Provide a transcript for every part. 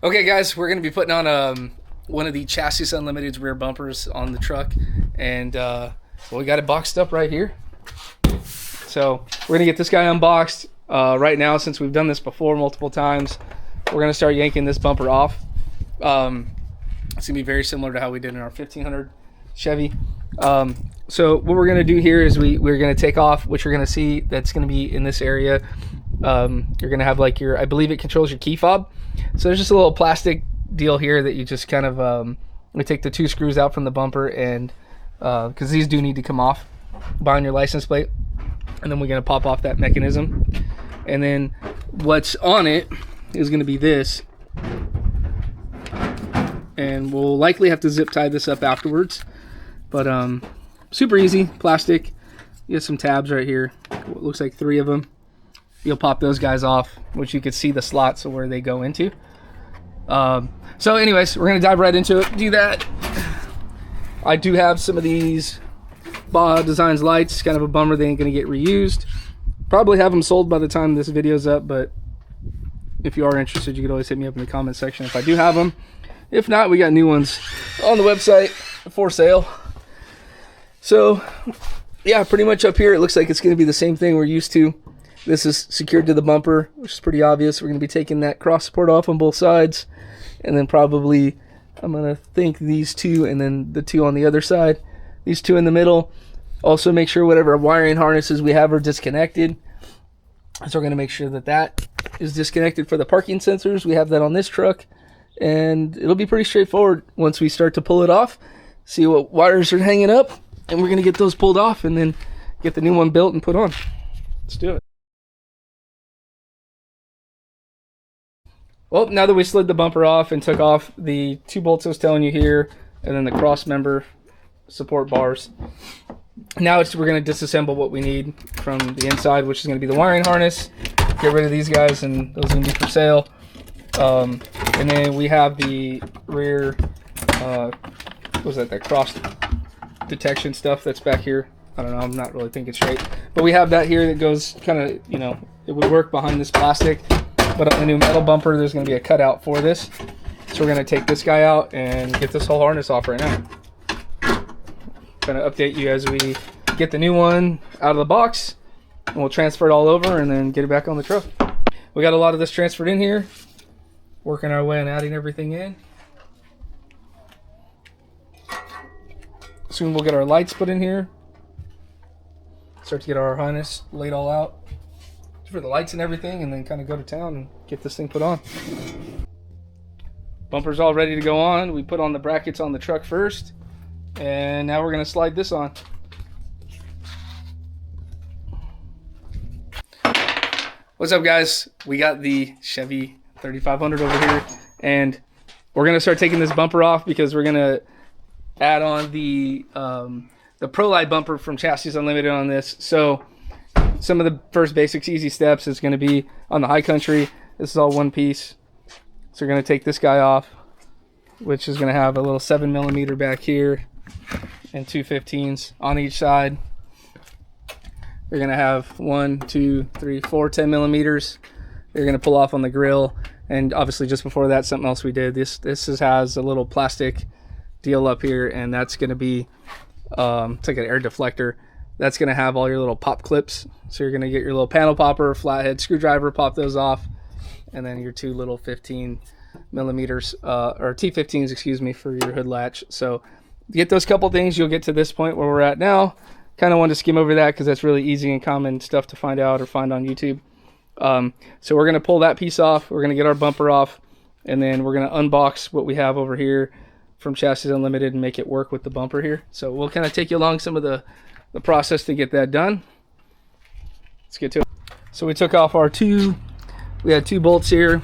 Okay, guys, we're going to be putting on one of the Chassis Unlimited's rear bumpers on the truck, and we got it boxed up right here. So we're going to get this guy unboxed right now. Since we've done this before multiple times, we're going to start yanking this bumper off. It's going to be very similar to how we did in our 1500 Chevy. So what we're going to do here is we're going to take off, what you're going to see that's going to be in this area. You're going to have like I believe it controls your key fob. So there's just a little plastic deal here that you just kind of, we take the two screws out from the bumper, and because these do need to come off behind your license plate, and then we're going to pop off that mechanism. And then what's on it is going to be this, and we'll likely have to zip tie this up afterwards, but super easy. Plastic. You have some tabs right here. It looks like 3 of them. You'll pop those guys off, which you can see the slots of where they go into. So anyways, we're going to dive right into it. Do that. I do have some of these Baja Designs lights. Kind of a bummer they ain't going to get reused. Probably have them sold by the time this video's up, but if you are interested, you could always hit me up in the comment section if I do have them. If not, we got new ones on the website for sale. So yeah, pretty much up here it looks like it's going to be the same thing we're used to. This is secured to the bumper, which is pretty obvious. We're going to be taking that cross support off on both sides, and then probably, I'm going to think these two, and then the two on the other side. These two in the middle. Also make sure whatever wiring harnesses we have are disconnected. So we're going to make sure that that is disconnected for the parking sensors. We have that on this truck, and it'll be pretty straightforward once we start to pull it off. See what wires are hanging up, and we're going to get those pulled off, and then get the new one built and put on. Let's do it. Well, now that we slid the bumper off and took off the 2 bolts I was telling you here, and then the cross member support bars, now we're going to disassemble what we need from the inside, which is going to be the wiring harness. Get rid of these guys, and those are going to be for sale. And then we have the rear, what was that cross detection stuff that's back here. I don't know, I'm not really thinking straight. But we have that here that goes kind of, it would work behind this plastic. But on the new metal bumper, there's going to be a cutout for this. So we're going to take this guy out and get this whole harness off right now. Kind of update you as we get the new one out of the box. And we'll transfer it all over and then get it back on the truck. We got a lot of this transferred in here. Working our way and adding everything in. Soon we'll get our lights put in here. Start to get our harness laid all out for the lights and everything, and then kind of go to town and get this thing put on. Bumper's all ready to go on. We put on the brackets on the truck first, and now we're going to slide this on. What's up, guys? We got the Chevy 3500 over here, and we're going to start taking this bumper off because we're going to add on the Prolite bumper from Chassis Unlimited on this. So some of the first basics, easy steps is going to be on the high country. This is all one piece. So we're going to take this guy off, which is going to have a little 7mm back here and 2 15s on each side. We're going to have 1, 2, 3, 4 10mm. You're going to pull off on the grill. And obviously just before that, something else we did. This has a little plastic deal up here, and that's going to be it's like an air deflector. That's going to have all your little pop clips. So you're going to get your little panel popper, flathead screwdriver, pop those off, and then your 2 little 15mm, or T15s, excuse me, for your hood latch. So get those couple things, you'll get to this point where we're at now. Kind of wanted to skim over that because that's really easy and common stuff to find out or find on YouTube. So we're going to pull that piece off. We're going to get our bumper off, and then we're going to unbox what we have over here from Chassis Unlimited and make it work with the bumper here. So we'll kind of take you along some of the process to get that done. Let's get to it. So we took off we had 2 bolts here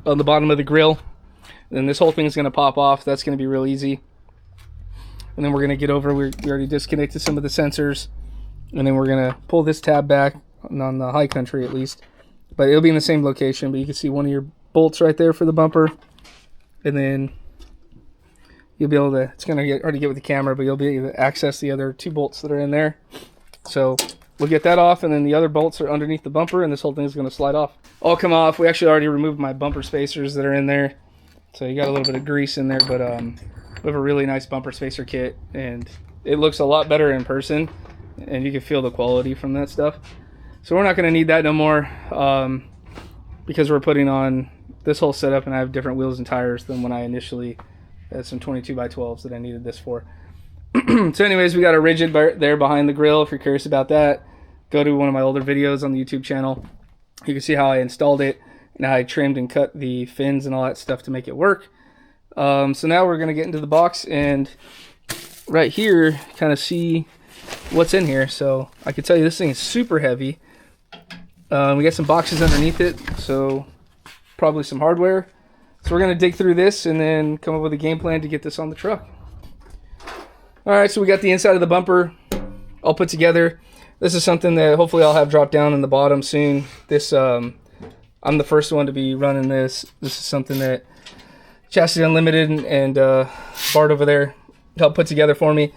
on the bottom of the grill. And then this whole thing is going to pop off. That's going to be real easy. And then we're going to get over, we already disconnected some of the sensors. And then we're going to pull this tab back on the high country at least. But it'll be in the same location, but you can see one of your bolts right there for the bumper. And then you'll be able to, it's going to hard to get with the camera, but you'll be able to access the other 2 bolts that are in there. So we'll get that off, and then the other bolts are underneath the bumper, and this whole thing is going to slide off. All come off. We actually already removed my bumper spacers that are in there. So you got a little bit of grease in there, but we have a really nice bumper spacer kit, and it looks a lot better in person, and you can feel the quality from that stuff. So we're not going to need that no more, because we're putting on this whole setup, and I have different wheels and tires than when I initially had some 22x12s that I needed this for. So anyways, we got a rigid there behind the grill. If you're curious about that, go to one of my older videos on the YouTube channel. You can see how I installed it and how I trimmed and cut the fins and all that stuff to make it work. So now we're going to get into the box, and right here kind of see what's in here. So I can tell you this thing is super heavy. We got some boxes underneath it, so probably some hardware. So we're going to dig through this and then come up with a game plan to get this on the truck. Alright, so we got the inside of the bumper all put together. This is something that hopefully I'll have dropped down in the bottom soon. This, I'm the first one to be running this. This is something that Chassis Unlimited and Bart over there helped put together for me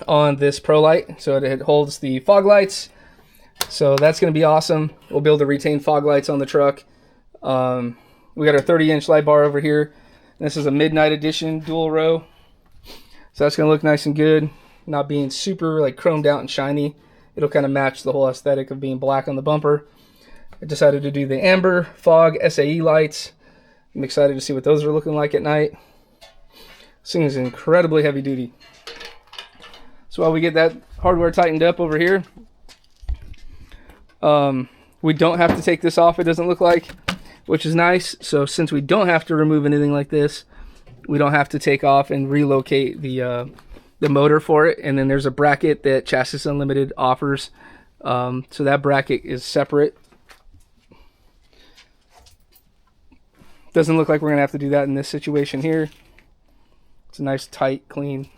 on this Prolite. So it holds the fog lights. So that's going to be awesome. We'll be able to retain fog lights on the truck. We got our 30-inch light bar over here. This is a Midnight Edition dual row. So that's going to look nice and good. Not being super like chromed out and shiny. It'll kind of match the whole aesthetic of being black on the bumper. I decided to do the amber fog SAE lights. I'm excited to see what those are looking like at night. This thing is incredibly heavy duty. So while we get that hardware tightened up over here, we don't have to take this off, it doesn't look like, which is nice. So since we don't have to remove anything like this, we don't have to take off and relocate the motor for it. And then there's a bracket that Chassis Unlimited offers. So that bracket is separate. Doesn't look like we're gonna have to do that in this situation here. It's a nice tight clean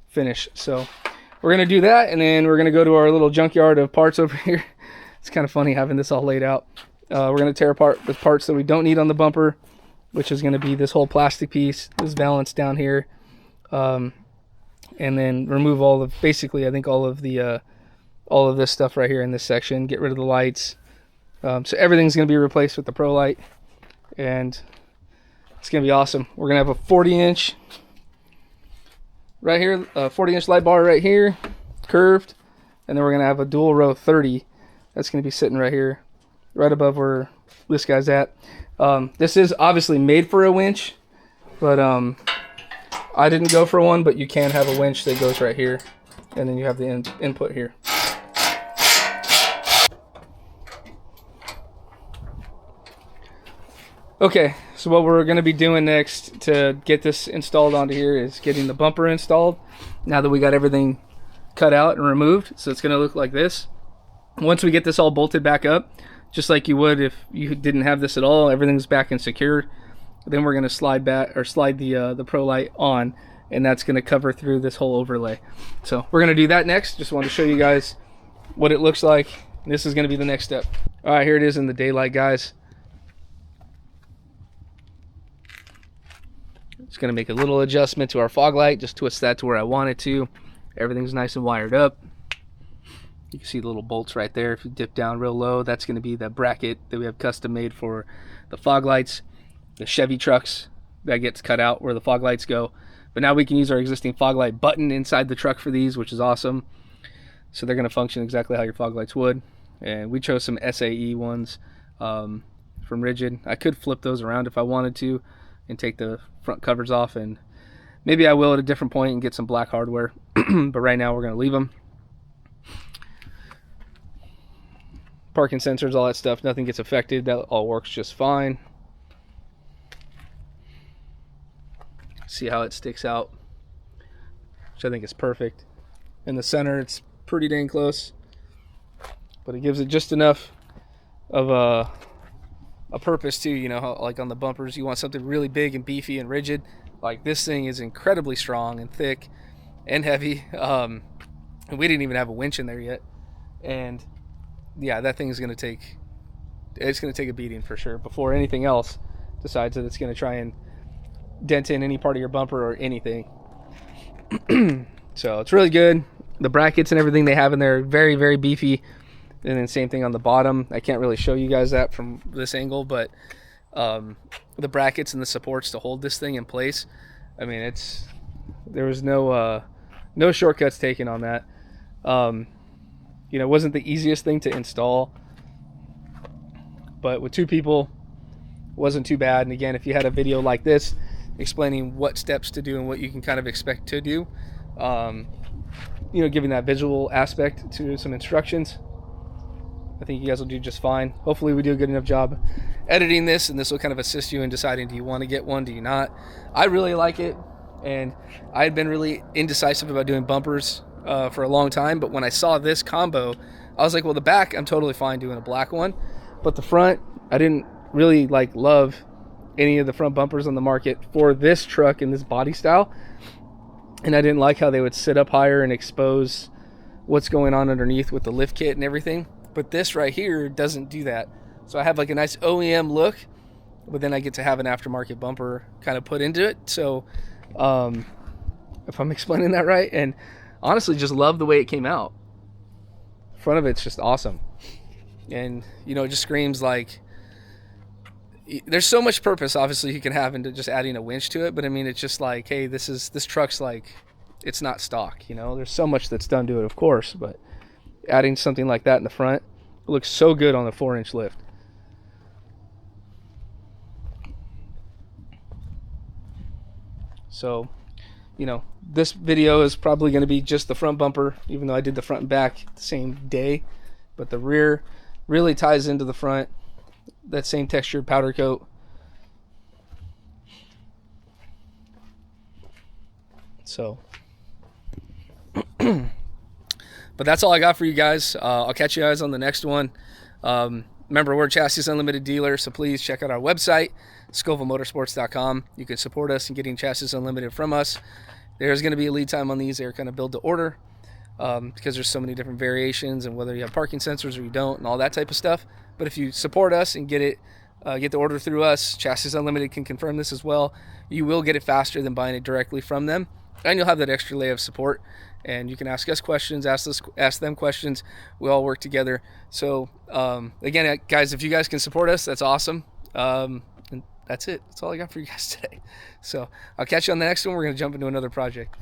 finish. So we're gonna do that, and then we're gonna go to our little junkyard of parts over here. It's kind of funny having this all laid out. We're gonna tear apart the parts that we don't need on the bumper, which is gonna be this whole plastic piece, this valance down here, and then remove all of, basically I think all of this stuff right here in this section. Get rid of the lights. So everything's gonna be replaced with the Prolite, and it's gonna be awesome. We're gonna have a 40-inch right here, a 40-inch light bar right here, curved, and then we're gonna have a dual row 30 that's gonna be sitting right here, right above where this guy's at. This is obviously made for a winch, but I didn't go for one, but you can have a winch that goes right here, and then you have the input here. Okay, so what we're going to be doing next to get this installed onto here is getting the bumper installed. Now that we got everything cut out and removed, so it's going to look like this. Once we get this all bolted back up, just like you would if you didn't have this at all, everything's back and secured. Then we're going to slide back, or slide the Prolite on, and that's going to cover through this whole overlay. So we're going to do that next. Just wanted to show you guys what it looks like. This is going to be the next step. All right, here it is in the daylight, guys. Just going to make a little adjustment to our fog light, just twist that to where I want it to. Everything's nice and wired up. You can see the little bolts right there. If you dip down real low, that's going to be the bracket that we have custom made for the fog lights. The Chevy trucks, that gets cut out where the fog lights go. But now we can use our existing fog light button inside the truck for these, which is awesome. So they're going to function exactly how your fog lights would. And we chose some SAE ones from Rigid. I could flip those around if I wanted to and take the front covers off, and maybe I will at a different point and get some black hardware. But right now we're going to leave them. Parking sensors, all that stuff, nothing gets affected. That all works just fine. See how it sticks out, which I think is perfect. In the center, it's pretty dang close, but it gives it just enough of a purpose too. You know, how, like on the bumpers, you want something really big and beefy and rigid. Like this thing is incredibly strong and thick and heavy. And we didn't even have a winch in there yet. And yeah, that thing is going to take, it's going to take a beating for sure before anything else decides that it's going to try and dent in any part of your bumper or anything. So it's really good. The brackets and everything they have in there are very, very beefy. And then same thing on the bottom. I can't really show you guys that from this angle, but the brackets and the supports to hold this thing in place. I mean, there was no shortcuts taken on that. It wasn't the easiest thing to install, but with 2 people, it wasn't too bad. And again, if you had a video like this explaining what steps to do and what you can kind of expect to do, giving that visual aspect to some instructions, I think you guys will do just fine. Hopefully we do a good enough job editing this, and this will kind of assist you in deciding, do you want to get one, do you not? I really like it, and I had been really indecisive about doing bumpers for a long time, but when I saw this combo, I was like, well, the back, I'm totally fine doing a black one, but the front, I didn't really love any of the front bumpers on the market for this truck in this body style, and I didn't like how they would sit up higher and expose what's going on underneath with the lift kit and everything. But this right here doesn't do that. So I have a nice OEM look, but then I get to have an aftermarket bumper kind of put into it. So if I'm explaining that right, and honestly just love the way it came out. Front of it's just awesome. And it just screams there's so much purpose obviously you can have into just adding a winch to it, but I mean, it's just hey, this truck's it's not stock, there's so much that's done to it, of course, but adding something like that in the front, it looks so good on the 4-inch lift. So, this video is probably going to be just the front bumper, even though I did the front and back the same day, but the rear really ties into the front, that same textured powder coat. So but that's all I got for you guys. I'll catch you guys on the next one. Remember, we're a Chassis Unlimited dealer, so please check out our website, scovelmotorsports.com. You can support us in getting Chassis Unlimited from us. There's going to be a lead time on these. They're kind of build to order because there's so many different variations and whether you have parking sensors or you don't and all that type of stuff. But if you support us and get the order through us, Chassis Unlimited can confirm this as well. You will get it faster than buying it directly from them, and you'll have that extra layer of support. And you can ask us questions, ask them questions. We all work together. So again, guys, if you guys can support us, that's awesome. And that's it. That's all I got for you guys today. So I'll catch you on the next one. We're going to jump into another project.